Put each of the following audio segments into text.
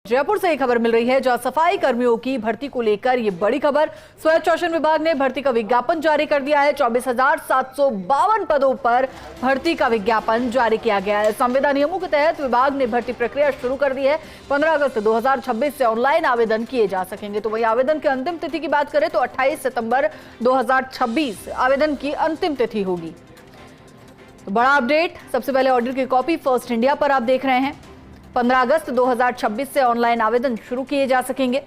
जयपुर से एक खबर मिल रही है जहां सफाई कर्मियों की भर्ती को लेकर ये बड़ी खबर। स्वायत्त शासन विभाग ने भर्ती का विज्ञापन जारी कर दिया है। 24,752 पदों पर भर्ती का विज्ञापन जारी किया गया है। संविदा नियमों के तहत विभाग ने भर्ती प्रक्रिया शुरू कर दी है। 15 अगस्त 2026 से ऑनलाइन आवेदन किए जा सकेंगे। तो वही आवेदन की अंतिम तिथि की बात करें तो 28 सितंबर 2026 आवेदन की अंतिम तिथि होगी। तो बड़ा अपडेट, सबसे पहले ऑर्डर की कॉपी फर्स्ट इंडिया पर आप देख रहे हैं। 15 अगस्त 2026 से ऑनलाइन आवेदन शुरू किए जा सकेंगे।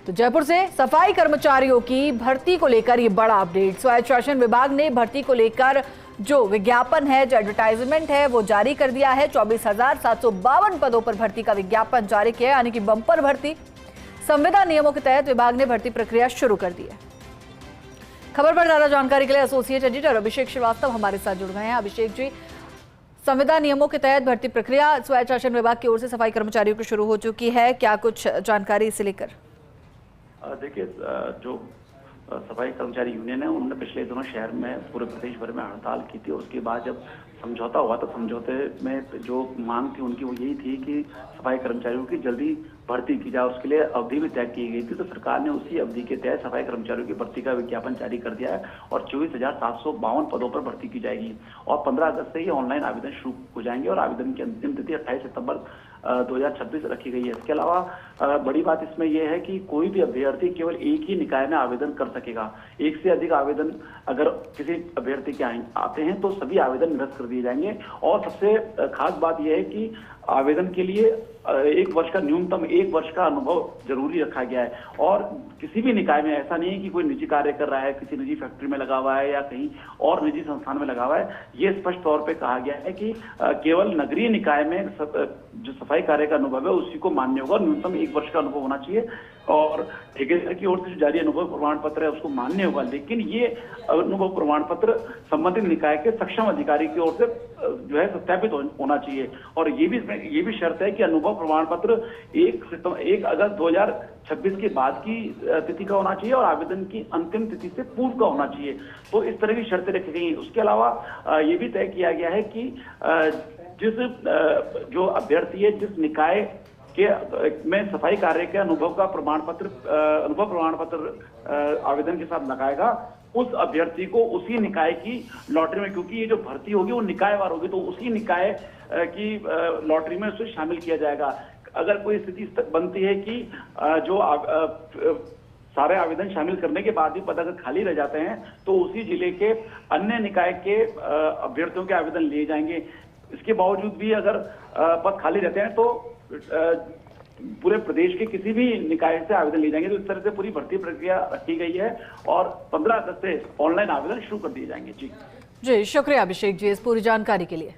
तो जयपुर से सफाई कर्मचारियों की भर्ती को लेकर ये बड़ा अपडेट। स्वायत्त शासन विभाग ने भर्ती को लेकर जो विज्ञापन है, जो एडवर्टाइजमेंट है, वो जारी कर दिया है। 24,752 पदों पर भर्ती का विज्ञापन जारी किया है, यानी कि बंपर भर्ती। संविदा नियमों के तहत विभाग ने भर्ती प्रक्रिया शुरू कर दी है। खबर पर ज्यादा जानकारी के लिए एसोसिएट एडिटर अभिषेक श्रीवास्तव हमारे साथ जुड़ गए हैं। अभिषेक जी, संविदा नियमों के तहत भर्ती प्रक्रिया स्वायत्त शासन विभाग की ओर से सफाई कर्मचारियों की शुरू हो चुकी है, क्या कुछ जानकारी इसे लेकर? देखिए, जो सफाई कर्मचारी यूनियन है उन्होंने पिछले दिनों शहर में पूरे प्रदेश भर में हड़ताल की थी। उसके बाद जब समझौता हुआ तो समझौते में जो मांग थी उनकी वो यही थी कि सफाई कर्मचारियों की जल्दी भर्ती की जाए। उसके लिए अवधि भी तय की गई थी। तो सरकार ने उसी अवधि के तहत सफाई कर्मचारियों की भर्ती का विज्ञापन जारी कर दिया है और 24,752 पदों पर भर्ती की जाएगी और 15 अगस्त से ही ऑनलाइन आवेदन शुरू हो जाएंगे और आवेदन की अंतिम तिथि 28 सितंबर 2026 रखी गई है। इसके अलावा बड़ी बात इसमें यह है कि कोई भी अभ्यर्थी केवल एक ही निकाय में आवेदन कर सकेगा। एक से अधिक आवेदन अगर किसी अभ्यर्थी के आते हैं तो सभी आवेदन निरस्त कर दिए जाएंगे। और सबसे खास बात यह है कि आवेदन के लिए 1 वर्ष का न्यूनतम 1 वर्ष का अनुभव जरूरी रखा गया है। और किसी भी निकाय में ऐसा नहीं है कि कोई निजी कार्य कर रहा है, किसी निजी फैक्ट्री में लगा हुआ है या कहीं और निजी संस्थान में लगा हुआ है। ये स्पष्ट तौर पे कहा गया है कि केवल नगरीय निकाय में जो सफाई कार्य का अनुभव है उसी को मान्य होगा। न्यूनतम 1 वर्ष का अनुभव होना चाहिए और ठेकेदार की ओर से जो जारी अनुभव प्रमाण पत्र है उसको मान्य होगा। लेकिन ये अनुभव प्रमाण पत्र संबंधित निकाय के सक्षम अधिकारी की ओर से जो है सत्यापित होना चाहिए। और ये भी शर्त है कि अनुभव प्रमाण पत्र 1 अगस्त 2026 के बाद की तिथि का होना चाहिए और आवेदन की अंतिम तिथि से पूर्व का होना चाहिए। तो इस तरह की शर्तें रखी गई। उसके अलावा ये भी तय किया गया है कि जो अभ्यर्थी है जिस निकाय के में सफाई कार्य के अनुभव प्रमाण पत्र आवेदन के साथ लगाएगा, उस अभ्यर्थी को उसी निकाय की लॉटरी में, क्योंकि ये जो भर्ती होगी वो निकायवार होगी, तो उसी निकाय की लॉटरी में उसे शामिल किया जाएगा। अगर कोई स्थिति बनती है कि जो सारे आवेदन शामिल करने के बाद भी पद अगर खाली रह जाते हैं तो उसी जिले के अन्य निकाय के अभ्यर्थियों के आवेदन लिए जाएंगे। इसके बावजूद भी अगर पद खाली रहते हैं तो पूरे प्रदेश के किसी भी निकाय से आवेदन लिए जाएंगे। तो इस तरह से पूरी भर्ती प्रक्रिया रखी गई है और 15 अगस्त से ऑनलाइन आवेदन शुरू कर दिए जाएंगे। जी, शुक्रिया अभिषेक जी इस पूरी जानकारी के लिए।